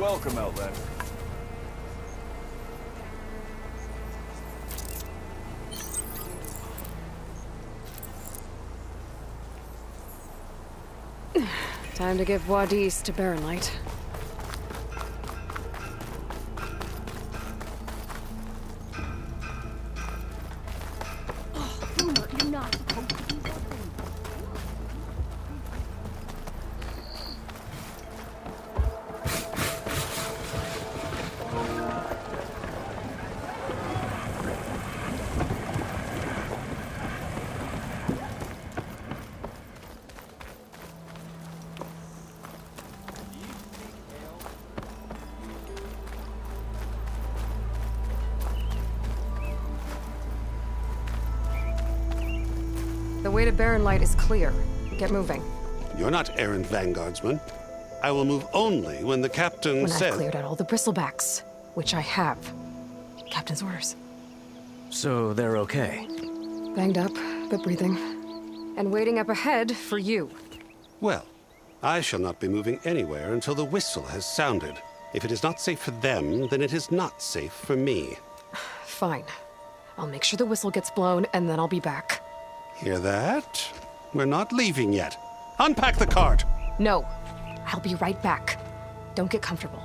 welcome, Outlander. Time to give Wadis to Baronlight. The way to Baronlight is clear. Get moving. You're not errant vanguardsman. I will move only when the captain When says... I've cleared out all the bristlebacks, which I have. Captain's orders. So they're okay? Banged up, but breathing. And waiting up ahead for you. Well, I shall not be moving anywhere until the whistle has sounded. If it is not safe for them, then it is not safe for me. Fine. I'll make sure the whistle gets blown, and then I'll be back. Hear that? We're not leaving yet. Unpack the cart! No. I'll be right back. Don't get comfortable.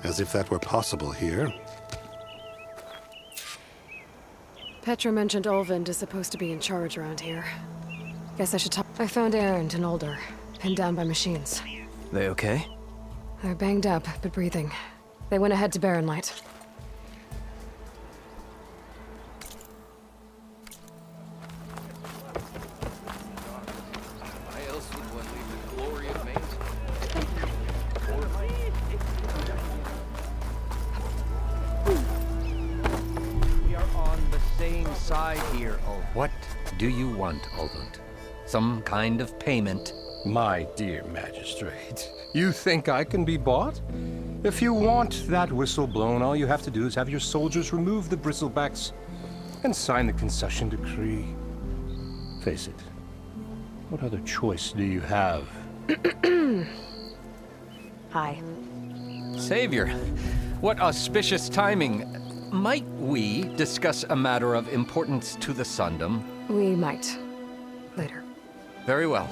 As if that were possible here. Petra mentioned Olvind is supposed to be in charge around here. Guess I should talk. I found Erend and Older, pinned down by machines. They okay? They're banged up, but breathing. They went ahead to Baronlight. Why else would one leave the glory of Maine? We are on the same side here, oh. What do you want, Olvind? Some kind of payment? My dear magistrate, you think I can be bought? If you want that whistle blown, all you have to do is have your soldiers remove the bristlebacks and sign the concession decree. Face it, what other choice do you have? Hi. Savior, what auspicious timing. Might we discuss a matter of importance to the Sundom? We might. Later. Very well.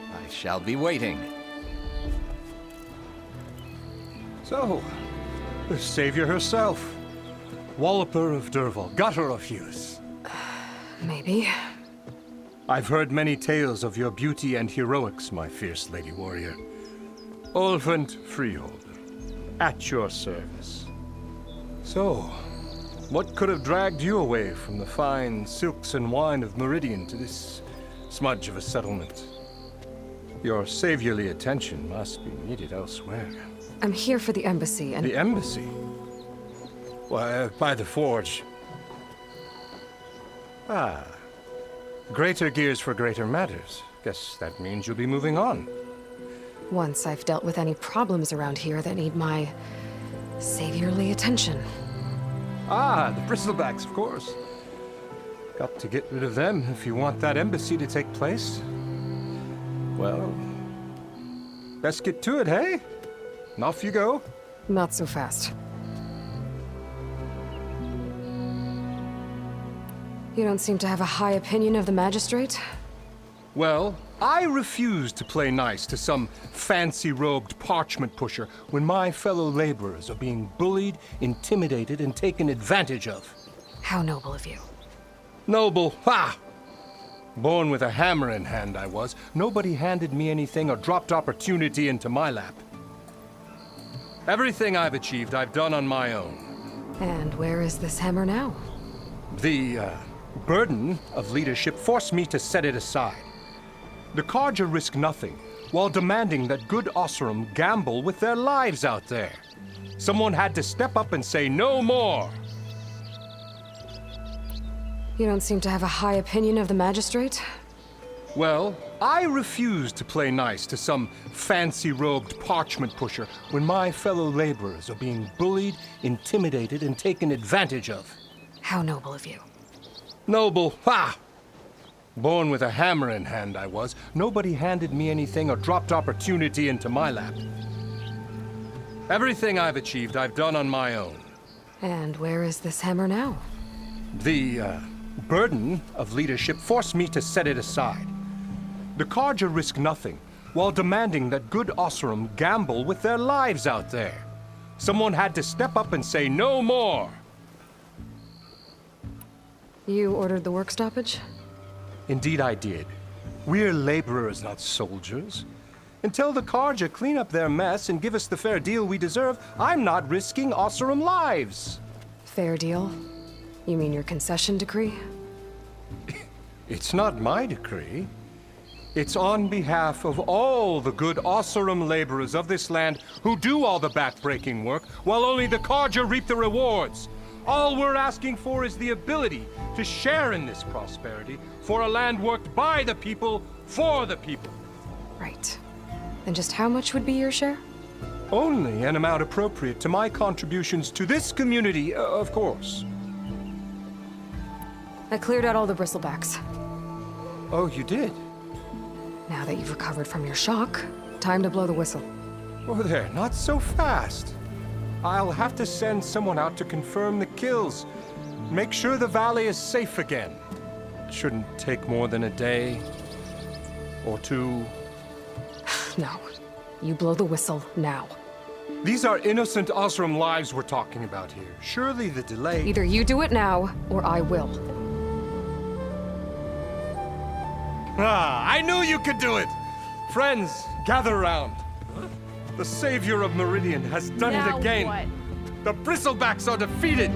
I shall be waiting. So, the savior herself, Walloper of Derval, gutter of Hughes. Maybe. I've heard many tales of your beauty and heroics, my fierce lady warrior. Olvind Freeholder, at your service. So, what could have dragged you away from the fine silks and wine of Meridian to this smudge of a settlement? Your saviorly attention must be needed elsewhere. I'm here for the embassy and... The embassy? Why, by the forge. Ah. Greater gears for greater matters. Guess that means you'll be moving on. Once I've dealt with any problems around here that need my... saviorly attention. Ah, the bristlebacks, of course. Got to get rid of them if you want that embassy to take place. Well, best get to it, hey? And off you go. Not so fast. You don't seem to have a high opinion of the magistrate? Well, I refuse to play nice to some fancy-robed parchment pusher when my fellow laborers are being bullied, intimidated, and taken advantage of. How noble of you. Noble, ha! Born with a hammer in hand, I was. Nobody handed me anything or dropped opportunity into my lap. Everything I've achieved, I've done on my own. And where is this hammer now? The burden of leadership forced me to set it aside. The Carja risk nothing, while demanding that good Osseram gamble with their lives out there. Someone had to step up and say no more. You don't seem to have a high opinion of the magistrate? Well, I refuse to play nice to some fancy-robed parchment pusher when my fellow laborers are being bullied, intimidated, and taken advantage of. How noble of you. Noble, ha! Born with a hammer in hand, I was. Nobody handed me anything or dropped opportunity into my lap. Everything I've achieved, I've done on my own. And where is this hammer now? The burden of leadership forced me to set it aside. The Carja risk nothing, while demanding that good Oseram gamble with their lives out there. Someone had to step up and say no more. You ordered the work stoppage? Indeed I did. We're laborers, not soldiers. Until the Carja clean up their mess and give us the fair deal we deserve, I'm not risking Oseram lives. Fair deal? You mean your concession decree? It's not my decree. It's on behalf of all the good Oseram laborers of this land who do all the backbreaking work, while only the Carja reap the rewards. All we're asking for is the ability to share in this prosperity for a land worked by the people, for the people. Right. Then just how much would be your share? Only an amount appropriate to my contributions to this community, of course. I cleared out all the bristlebacks. Oh, you did? Now that you've recovered from your shock, time to blow the whistle. Oh, there, not so fast. I'll have to send someone out to confirm the kills. Make sure the valley is safe again. Shouldn't take more than a day or two. No. You blow the whistle now. These are innocent Oseram lives we're talking about here. Surely the delay... Either you do it now, or I will. Ah, I knew you could do it! Friends, gather around. The savior of Meridian has done it again. What? The bristlebacks are defeated.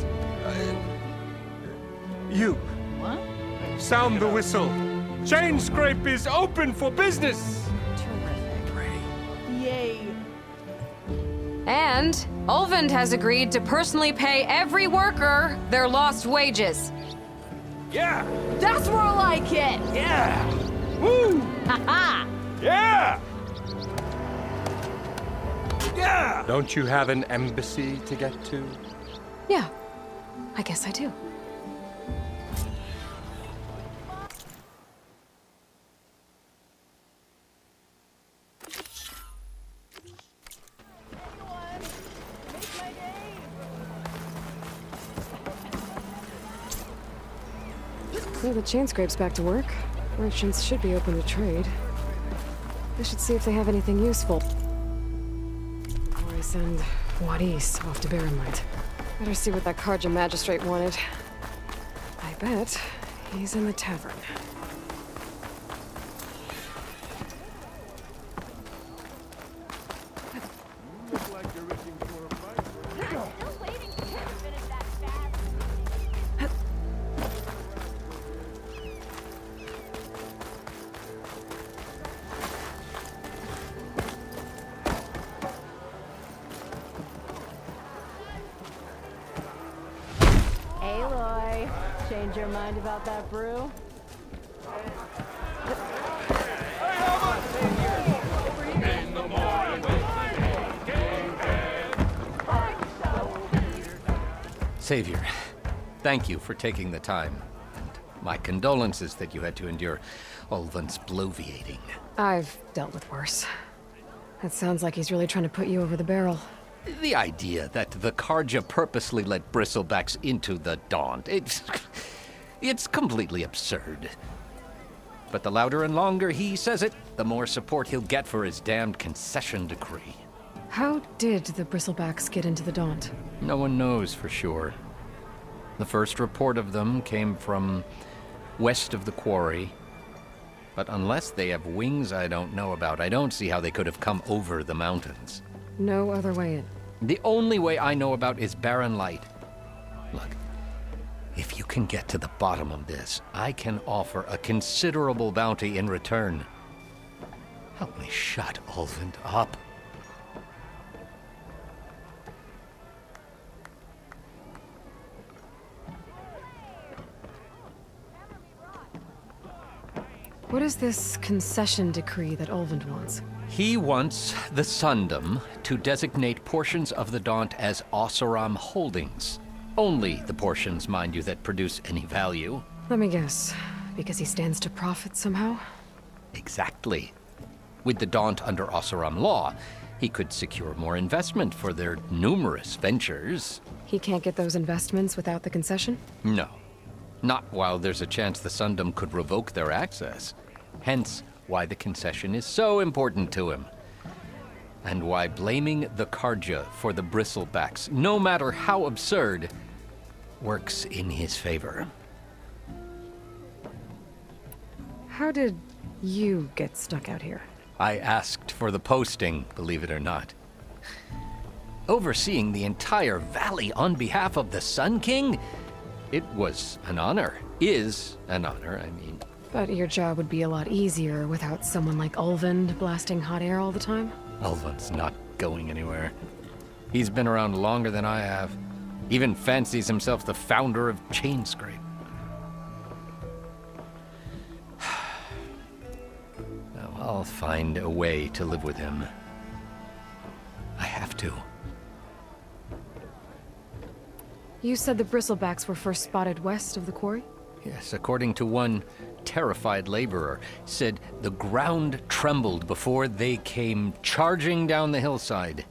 You. What? Sound the whistle. Chain Scrape is open for business. Terrific. Yay. And Ulvund has agreed to personally pay every worker their lost wages. Yeah. That's more like it. Yeah. Woo. Ha Yeah. Yeah. Don't you have an embassy to get to? Yeah, I guess I do. Well, the chain scrape's back to work. Merchants should be open to trade. I should see if they have anything useful. Before I send Wadis off to Barrenlight. Better see what that Carja magistrate wanted. I bet he's in the tavern. Aloy, change your mind about that brew? Savior, thank you for taking the time. And my condolences that you had to endure Ulvund's bloviating. I've dealt with worse. That sounds like he's really trying to put you over the barrel. The idea that the Carja purposely let bristlebacks into the Daunt, it's completely absurd. But the louder and longer he says it, the more support he'll get for his damned concession decree. How did the bristlebacks get into the Daunt? No one knows for sure. The first report of them came from west of the quarry. But unless they have wings I don't know about, I don't see how they could have come over the mountains. No other way in. The only way I know about is barren light. Look, if you can get to the bottom of this, I can offer a considerable bounty in return. Help me shut Ulvund up. What is this concession decree that Ulvund wants? He wants the Sundom to designate portions of the Daunt as Oseram holdings. Only the portions, mind you, that produce any value. Let me guess. Because he stands to profit somehow? Exactly. With the Daunt under Oseram law, He could secure more investment for their numerous ventures. He can't get those investments without the concession? No. Not while there's a chance the Sundom could revoke their access. Hence, why the concession is so important to him. And why blaming the Karja for the bristlebacks, no matter how absurd, works in his favor. How did you get stuck out here? I asked for the posting, believe it or not. Overseeing the entire valley on behalf of the Sun King? It was an honor. Is an honor, I mean. But your job would be a lot easier without someone like Ulvund blasting hot air all the time? Ulvund's not going anywhere. He's been around longer than I have. Even fancies himself the founder of Chainscrape. Now, I'll find a way to live with him. I have to. You said the bristlebacks were first spotted west of the quarry? Yes, according to one terrified laborer, said the ground trembled before they came charging down the hillside.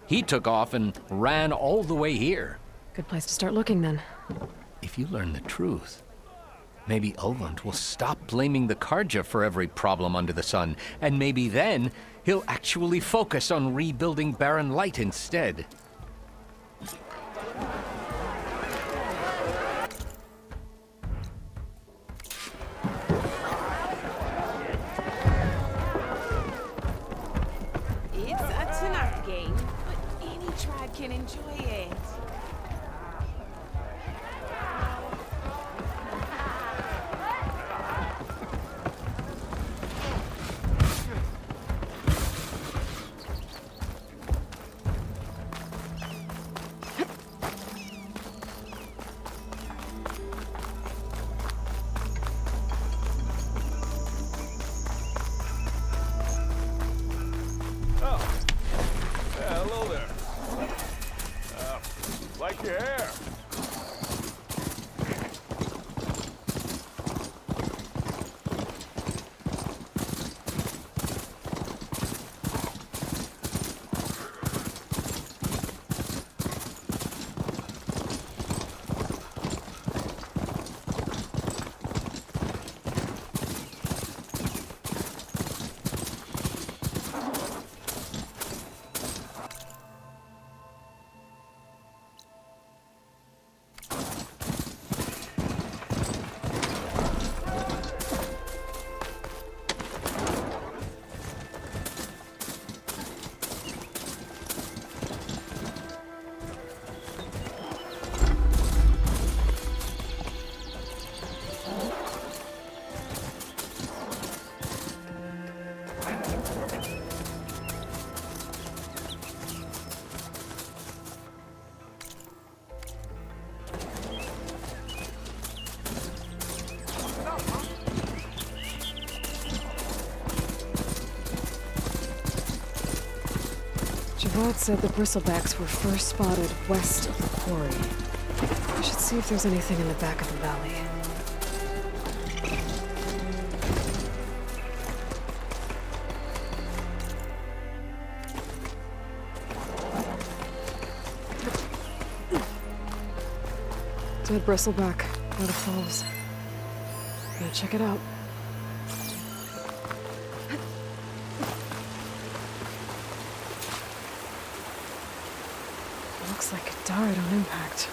He took off and ran all the way here. Good place to start looking, then. If you learn the truth, maybe Ulvund will stop blaming the Karja for every problem under the sun, and maybe then he'll actually focus on rebuilding Barren Light instead. It's a tough game, but any tribe can enjoy it. Hello there. Like your hair. Javad said the bristlebacks were first spotted west of the quarry. I should see if there's anything in the back of the valley. Dead bristleback by the falls. Gotta check it out. Looks like it died on impact.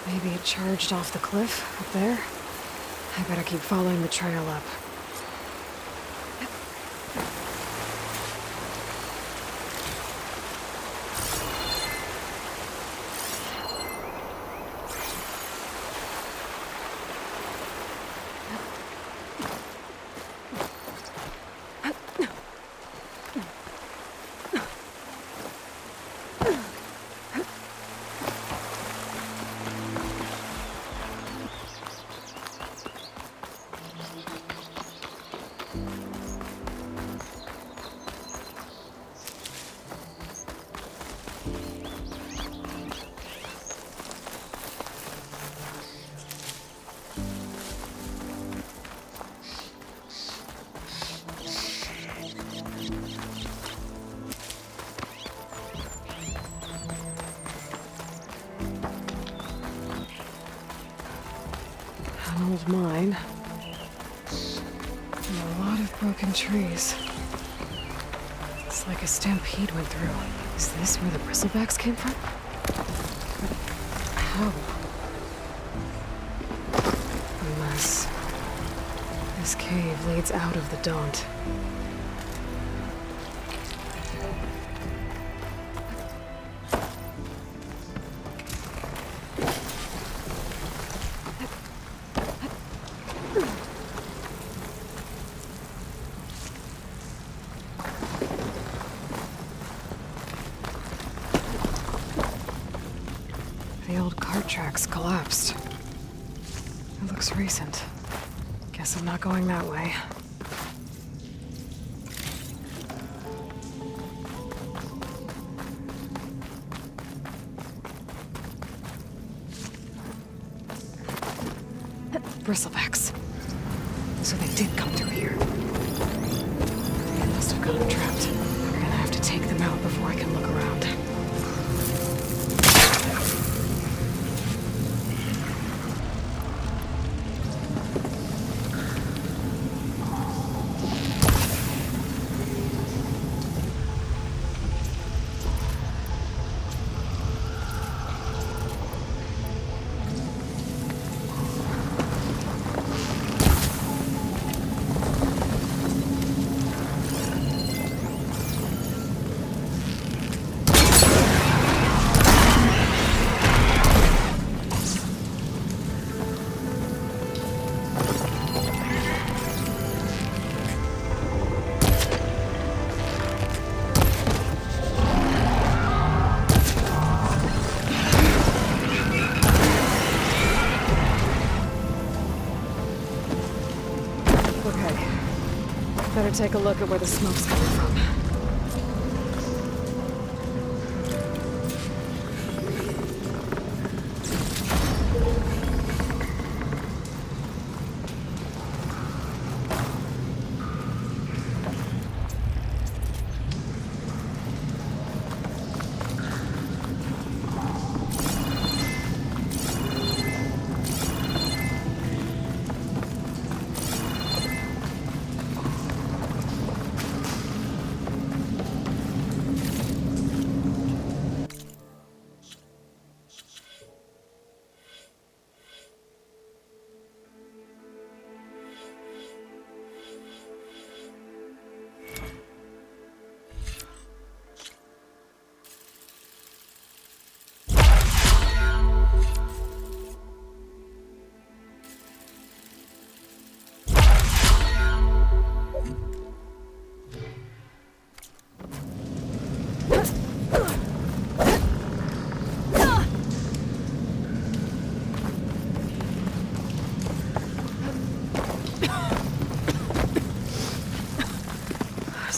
Maybe it charged off the cliff up there. I better keep following the trail up. old mine. And a lot of broken trees. It's like a stampede went through. Is this where the bristlebacks came from? How? Unless this cave leads out of the Daunt. The old cart tracks collapsed. It looks recent. Guess I'm not going that way. Bristlebacks. So they did come through here. They must have gotten trapped. I'm gonna have to take them out before I can look around. Better take a look at where the smoke's coming from.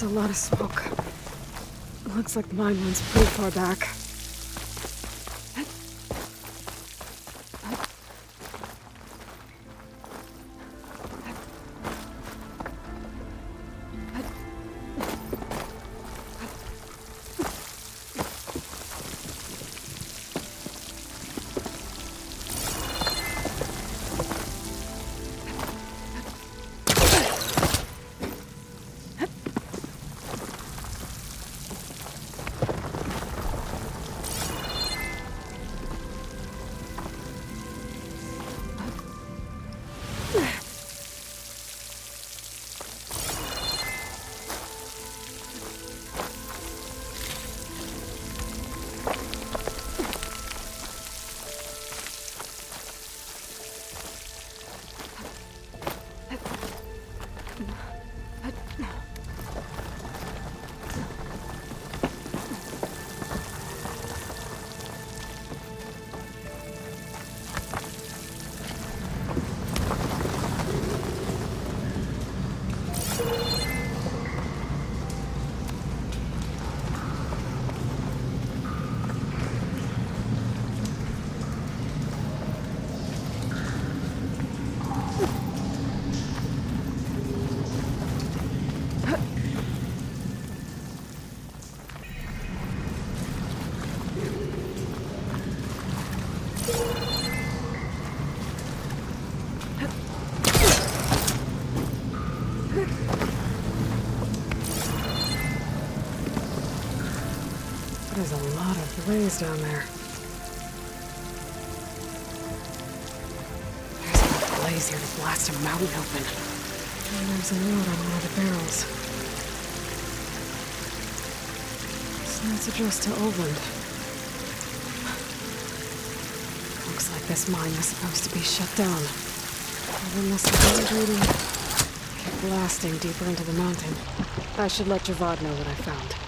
There's a lot of smoke. Looks like the mine runs pretty far back. There's a lot of blaze down there. There's enough blaze here to blast a mountain open. And there's a note on one of the barrels. This note's addressed to Olvend. Looks like this mine was supposed to be shut down. Olvend must have been greedy. Kept blasting deeper into the mountain. I should let Javad know what I found.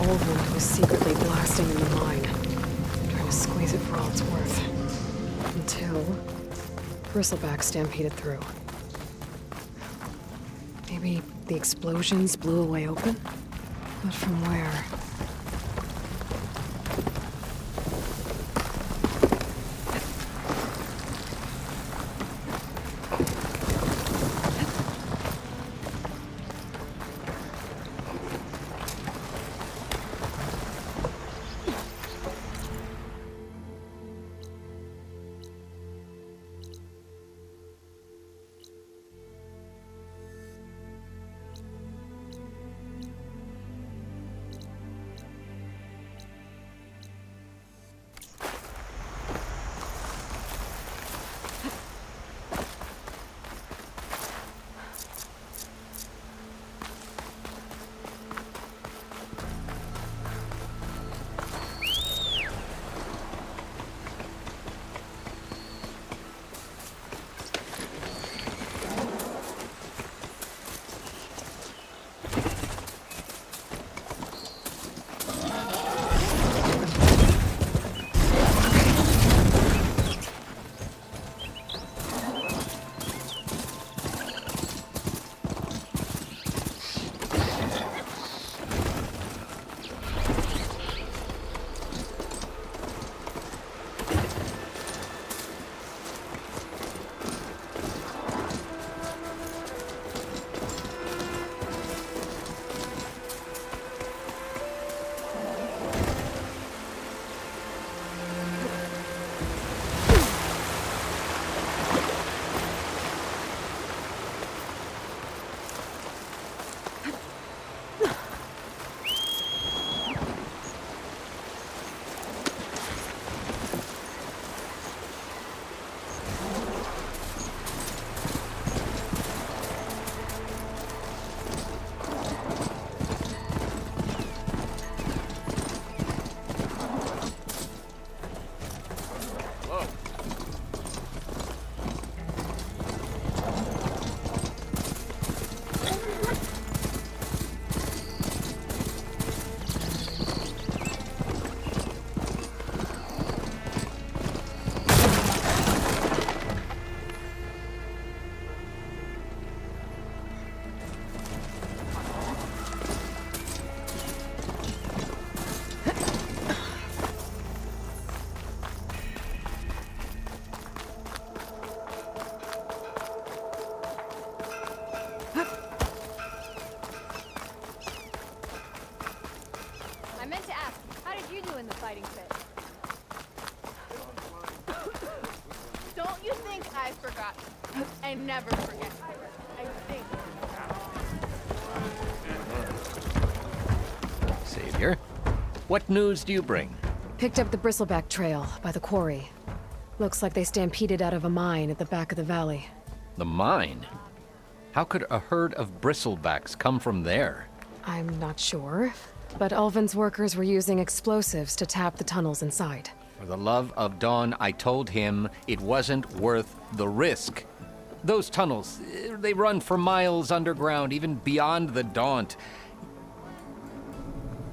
Olvend was secretly blasting in the mine, trying to squeeze it for all it's worth. Until Bristleback stampeded through. Maybe the explosions blew a way open? But from where? fighting fit. Don't you think I forgot? I never forget. I think. Savior, what news do you bring? Picked up the Bristleback trail by the quarry. Looks like they stampeded out of a mine at the back of the valley. The mine? How could a herd of bristlebacks come from there? I'm not sure, but Ulvin's workers were using explosives to tap the tunnels inside. For the love of Dawn, I told him it wasn't worth the risk. Those tunnels, they run for miles underground, even beyond the Daunt.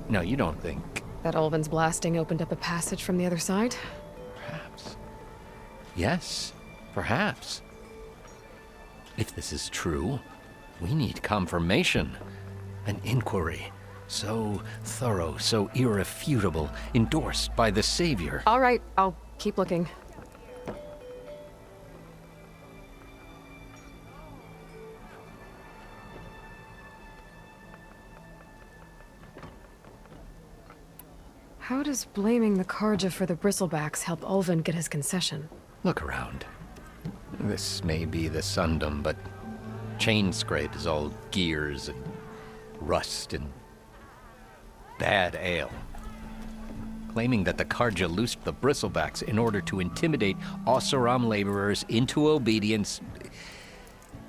No, you don't think. That Ulvin's blasting opened up a passage from the other side? Perhaps. Yes, perhaps. If this is true, we need confirmation. An inquiry. So thorough, so irrefutable, endorsed by the Savior. All right, I'll keep looking. How does blaming the Karja for the bristlebacks help Ulvin get his concession? Look around. This may be the Sundom, but Chainscrape is all gears and rust and bad ale. Claiming that the Karja loosed the bristlebacks in order to intimidate Oseram laborers into obedience.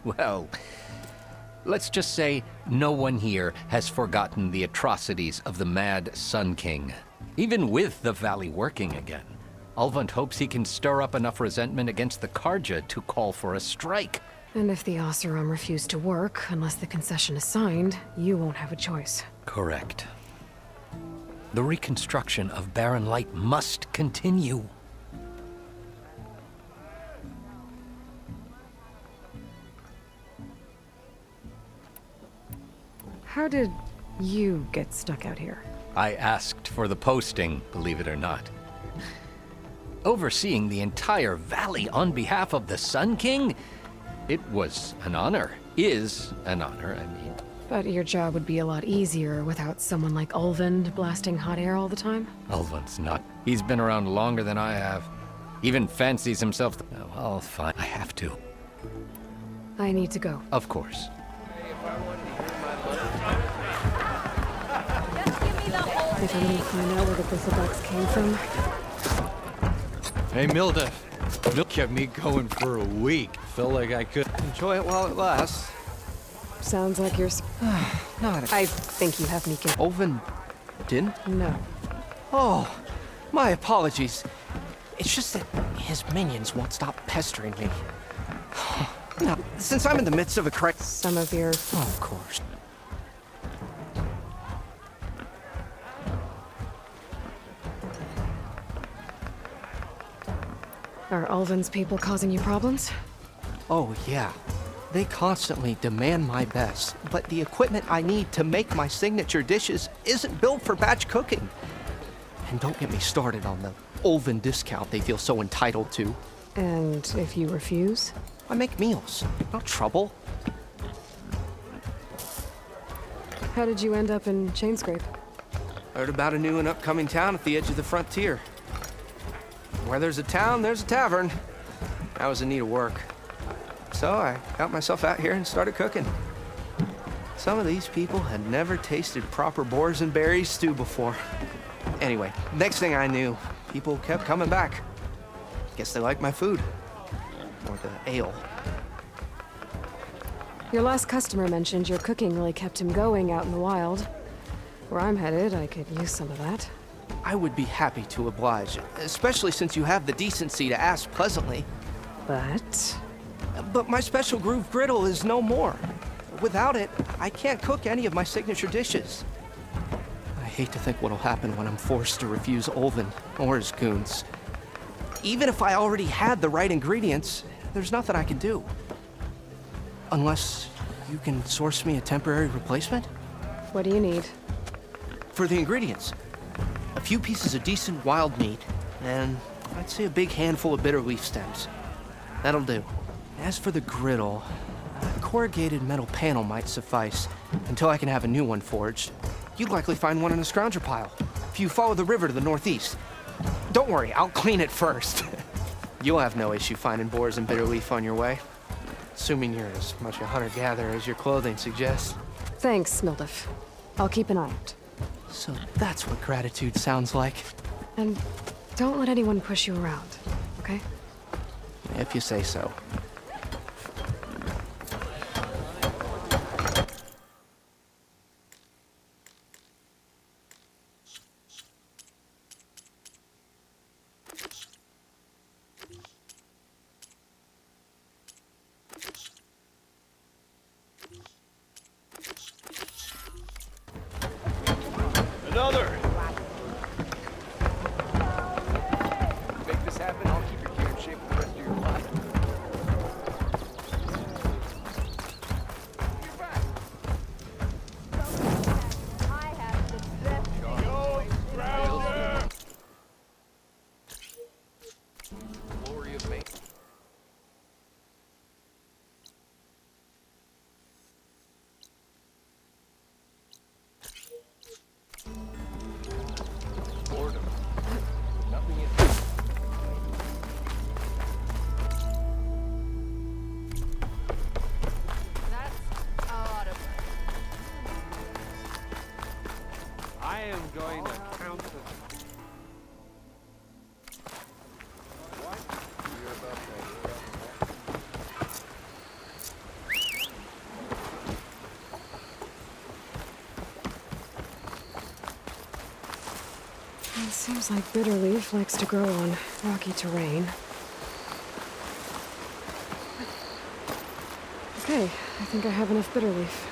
Well, let's just say no one here has forgotten the atrocities of the Mad Sun King. Even with the Valley working again, Ulvund hopes he can stir up enough resentment against the Karja to call for a strike. And if the Oseram refuse to work, unless the concession is signed, you won't have a choice. Correct. The reconstruction of Barren Light must continue. How did you get stuck out here? I asked for the posting, believe it or not. Overseeing the entire valley on behalf of the Sun King? It was an honor. Is an honor, I mean. But your job would be a lot easier without someone like Ulvund blasting hot air all the time? Ulvund's not. He's been around longer than I have. Even fancies himself. Oh, well, fine. I have to. I need to go. Of course. If I'm gonna find out where the bristlebacks came from. Hey, Milda. Milk kept me going for a week. Felt like I could enjoy it while it lasts. Sounds like you're... Not I think you have me con- Ulvin didn't? No. Oh, my apologies. It's just that his minions won't stop pestering me. Now, since I'm in the midst of a crisis... Some of your... Of course. Are Ulvund's people causing you problems? Oh, yeah. They constantly demand my best, but the equipment I need to make my signature dishes isn't built for batch cooking. And don't get me started on the Ulvin discount they feel so entitled to. And if you refuse? I make meals, not trouble. How did you end up in Chainscrape? Heard about a new and upcoming town at the edge of the frontier. Where there's a town, there's a tavern. I was in need of work. So I got myself out here and started cooking. Some of these people had never tasted proper boars and berries stew before. Anyway, next thing I knew, people kept coming back. Guess they liked my food. Or the ale. Your last customer mentioned your cooking really kept him going out in the wild. Where I'm headed, I could use some of that. I would be happy to oblige, especially since you have the decency to ask pleasantly. But my special groove griddle is no more. Without it, I can't cook any of my signature dishes. I hate to think what'll happen when I'm forced to refuse Ulvin or his goons. Even if I already had the right ingredients, there's nothing I can do. Unless you can source me a temporary replacement? What do you need? For the ingredients, a few pieces of decent wild meat, and I'd say a big handful of bitter leaf stems. That'll do. As for the griddle, a corrugated metal panel might suffice until I can have a new one forged. You'd likely find one in a scrounger pile if you follow the river to the northeast. Don't worry, I'll clean it first. You'll have no issue finding boars and bitter leaf on your way. Assuming you're as much a hunter-gatherer as your clothing suggests. Thanks, Mildif. I'll keep an eye out. So that's what gratitude sounds like. And don't let anyone push you around, okay? If you say so. It seems like bitter leaf likes to grow on rocky terrain. Okay, I think I have enough bitter leaf.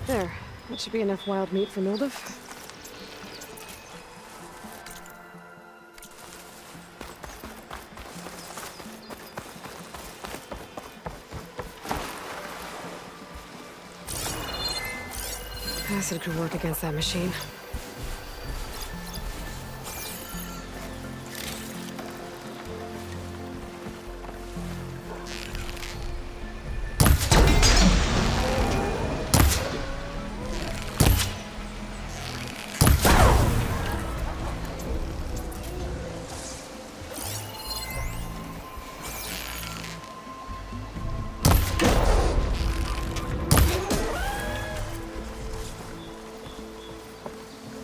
There. That should be enough wild meat for Mildev. Acid could work against that machine.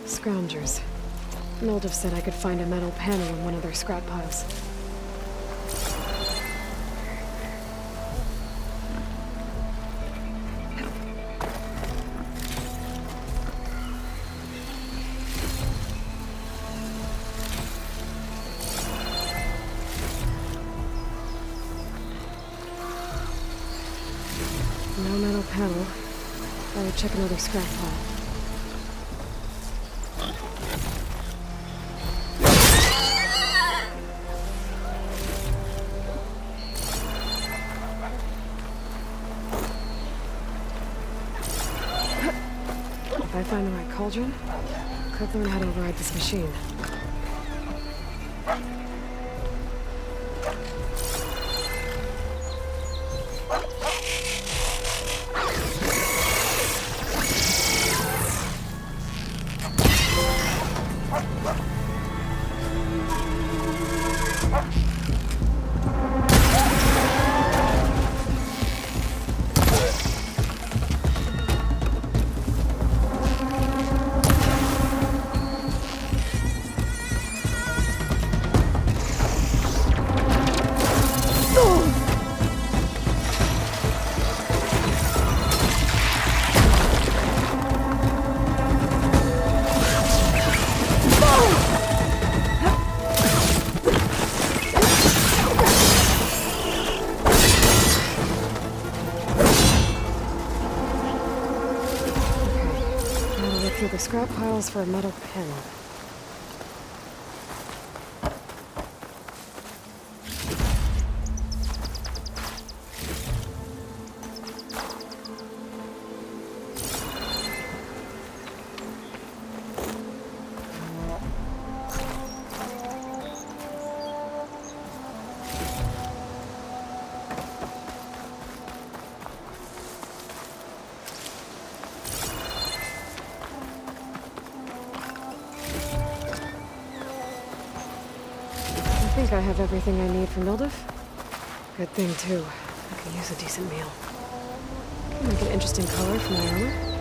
Scroungers. Mildev said I could find a metal panel in one of their scrap piles. No metal panel. I would check another scrap pile. If I find the right cauldron, could learn how to override this machine. through the scrap piles for a metal pen. I think I have everything I need for Mildev. Good thing, too. I could use a decent meal. Can make an interesting color for my armor.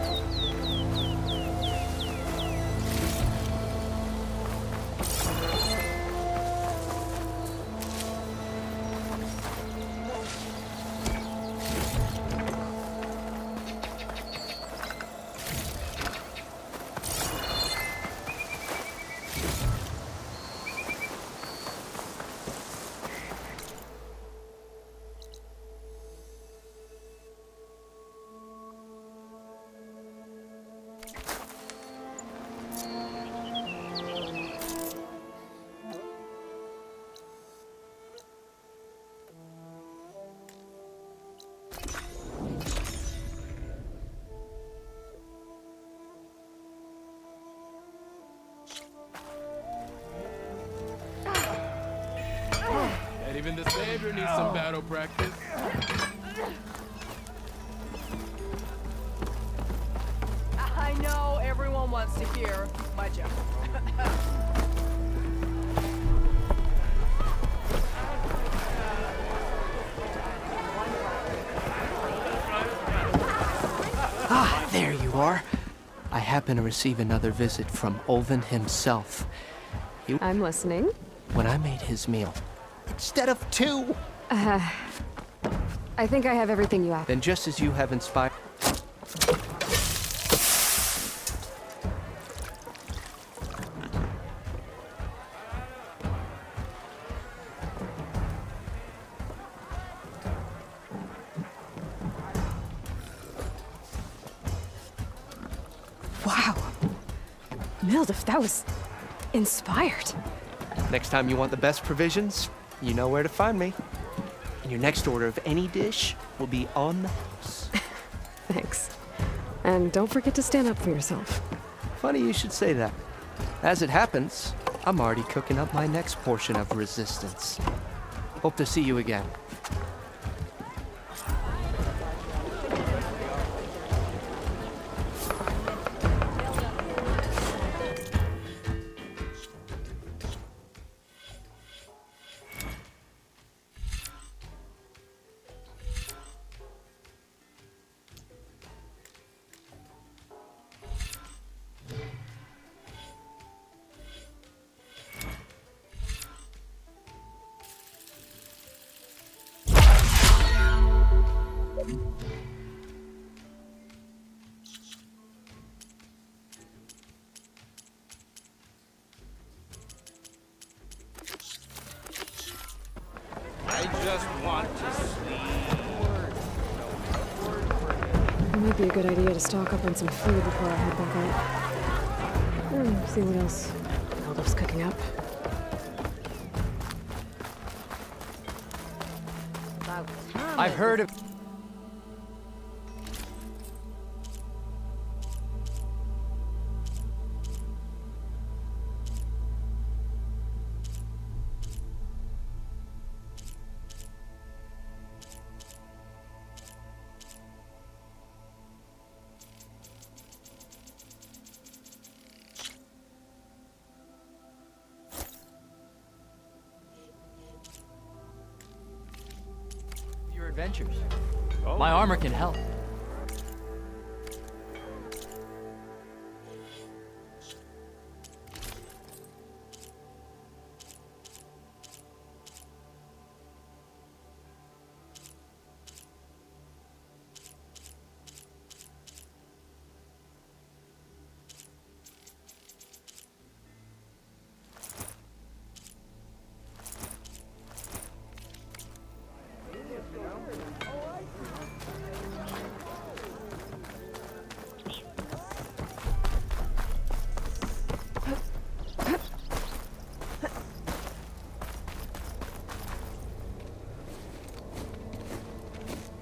And even the Savior needs some battle practice. I know everyone wants to hear my joke. Ah, there you are. I happen to receive another visit from Olvin himself. I'm listening. When I made his meal, instead of 2, I think I have everything you have. then just as you have inspired... Wow. Mildev, that was inspired. Next time you want the best provisions, you know where to find me. And your next order of any dish will be on the house. Thanks. And don't forget to stand up for yourself. Funny you should say that. As it happens, I'm already cooking up my next portion of resistance. Hope to see you again. I just want to sleep. It might be a good idea to stock up on some food before I head back out. See what else Mildev's cooking up. I've heard of... your adventures. My armor can help.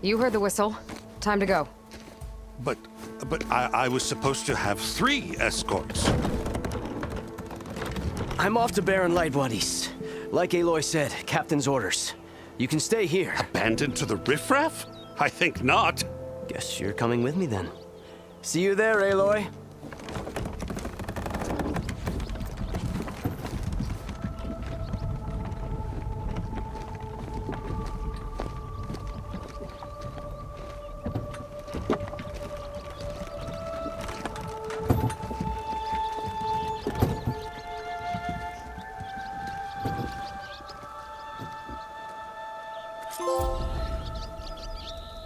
You heard the whistle. Time to go. But I was supposed to have 3 escorts. I'm off to Baron Lightwood East. Like Aloy said, Captain's orders. You can stay here. Abandoned to the riffraff? I think not. Guess you're coming with me then. See you there, Aloy.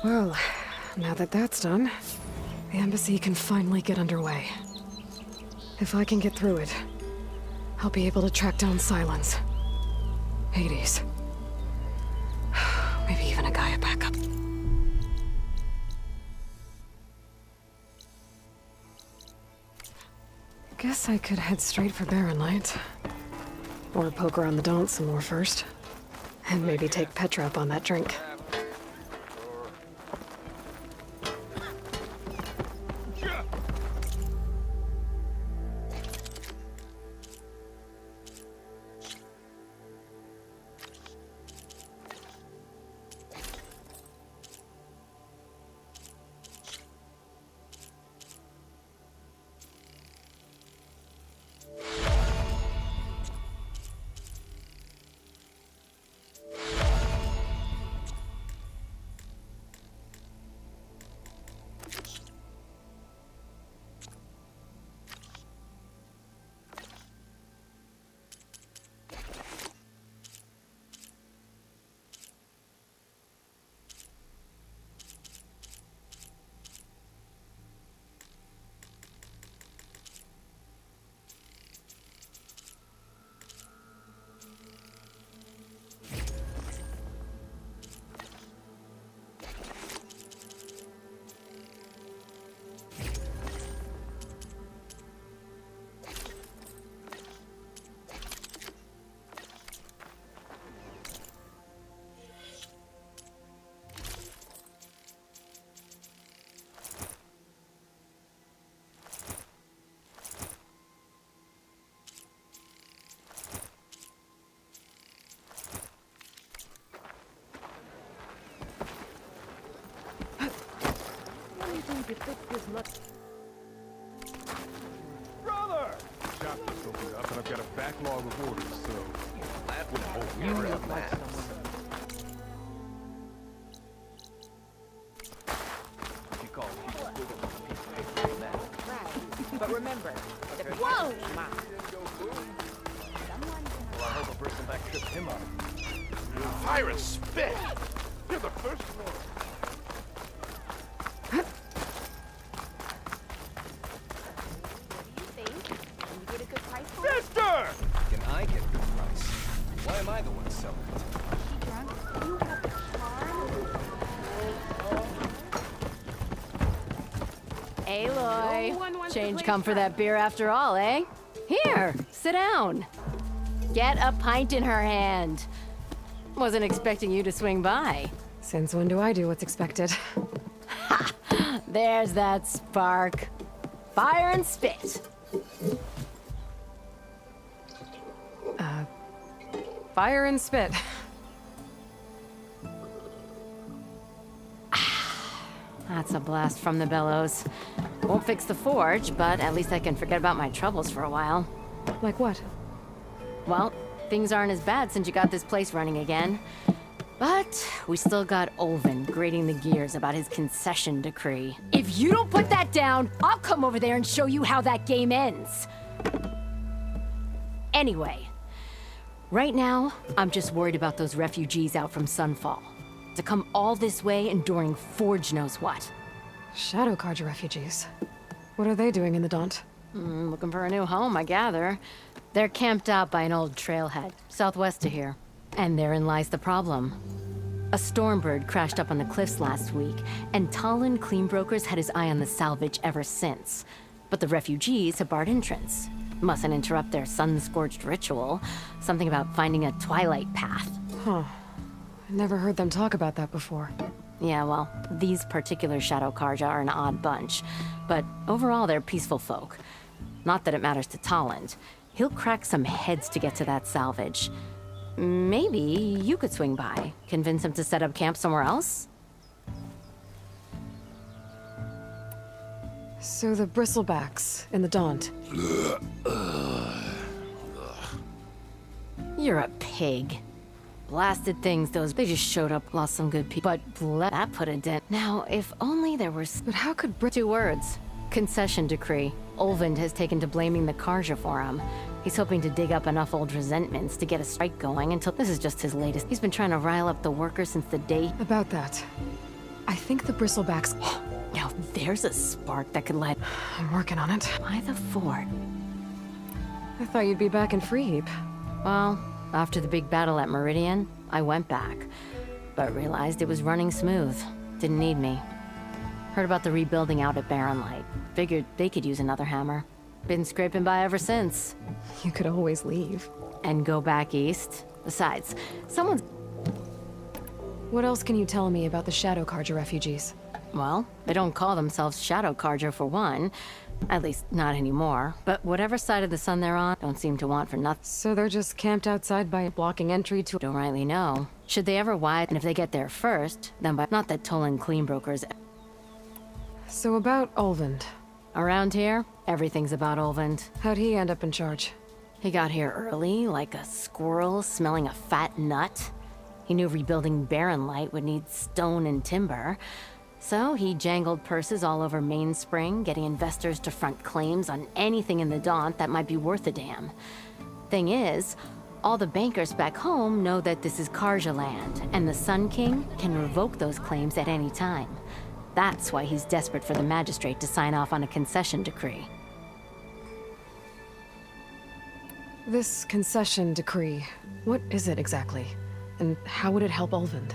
Well, now that that's done, the embassy can finally get underway. If I can get through it, I'll be able to track down Silence, Hades, maybe even a Gaia backup. Guess I could head straight for Barren Light. Or poke around the Daunt some more first. And maybe take Petra up on that drink. Brother! Shop just opened up and I've got a backlog of orders, so... You look like But remember, the Whoa! Well, I hope a person back tripped him up. Fire and spit! You're the first one. Mister! Can I get a good price? Why am I the one selling it? Aloy, change come for that beer after all, eh? Here, sit down. Get a pint in her hand. Wasn't expecting you to swing by. Since when do I do what's expected? Ha! There's that spark. Fire and spit. Fire and spit. That's a blast from the bellows. Won't fix the forge, but at least I can forget about my troubles for a while. Like what? Well, things aren't as bad since you got this place running again. But we still got Olvin grating the gears about his concession decree. If you don't put that down, I'll come over there and show you how that game ends. Anyway, right now, I'm just worried about those refugees out from Sunfall. To come all this way enduring Forge knows what. Shadow Carja refugees. What are they doing in the Daunt? Looking for a new home, I gather. They're camped out by an old trailhead, southwest of here. And therein lies the problem. A Stormbird crashed up on the cliffs last week, and Talon Cleanbrokers had his eye on the salvage ever since. But the refugees have barred entrance. Mustn't interrupt their sun-scorched ritual. Something about finding a twilight path. Huh. I never heard them talk about that before. Yeah, well, these particular Shadow Karja are an odd bunch, but overall they're peaceful folk. Not that it matters to Tolland. He'll crack some heads to get to that salvage. Maybe you could swing by, convince him to set up camp somewhere else? So the bristlebacks in the Daunt. You're a pig. Blasted things, they just showed up, lost some good people. But that put a dent. Now, if only there was... But how could 2 words. Concession decree. Olvind has taken to blaming the Karja for him. He's hoping to dig up enough old resentments to get a strike going until this is just his latest. He's been trying to rile up the workers since the day... About that. I think the bristlebacks... Now, there's a spark that could light... I'm working on it. By the fort. I thought you'd be back in Freeheap. Well, after the big battle at Meridian, I went back. But realized it was running smooth. Didn't need me. Heard about the rebuilding out at Barren Light. Figured they could use another hammer. Been scraping by ever since. You could always leave. And go back east. Besides, someone's... What else can you tell me about the Shadow Karja refugees? Well, they don't call themselves Shadow Karja for one. At least, not anymore. But whatever side of the sun they're on, don't seem to want for nothing. So they're just camped outside by blocking entry to... Don't rightly know. Should they ever widen, and if they get there first, then by... Not that Tolan Cleanbrokers... So about Olvind. Around here, everything's about Olvind. How'd he end up in charge? He got here early, like a squirrel smelling a fat nut. He knew rebuilding Barren Light would need stone and timber. So he jangled purses all over Mainspring, getting investors to front claims on anything in the Daunt that might be worth a damn. Thing is, all the bankers back home know that this is Karja land, and the Sun King can revoke those claims at any time. That's why he's desperate for the magistrate to sign off on a concession decree. This concession decree, what is it exactly? And how would it help Olvind?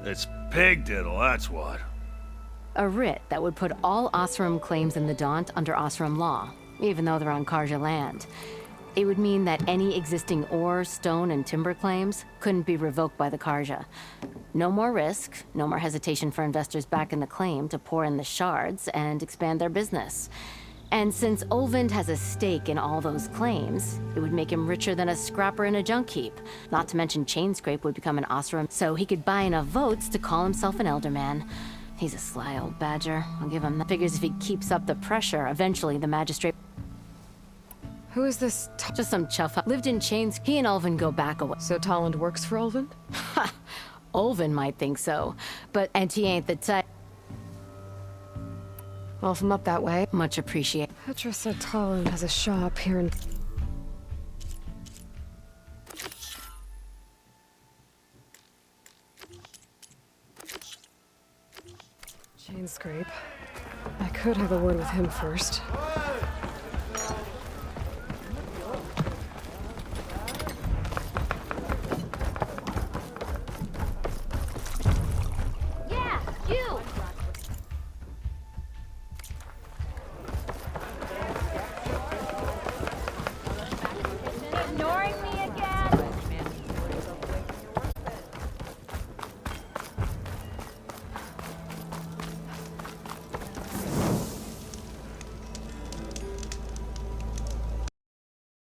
It's pig diddle, that's what. A writ that would put all Osram claims in the Daunt under Osram law, even though they're on Karja land. It would mean that any existing ore, stone, and timber claims couldn't be revoked by the Karja. No more risk, no more hesitation for investors back in the claim to pour in the shards and expand their business. And since Olvind has a stake in all those claims, it would make him richer than a scrapper in a junk heap. Not to mention Chainscrape would become an Osram, so he could buy enough votes to call himself an Elderman. He's a sly old badger. I'll give him that. Figures if he keeps up the pressure, eventually the magistrate... Who is this? Just some chuff. Lived in Chains. He and Olvind go back a way. So Tolland works for Olvind? Ha! Olvind might think so, but he ain't the type. Well, if I'm up that way. Much appreciate. Petra said Tolland has a shop here in... Chainscrape. I could have a word with him first.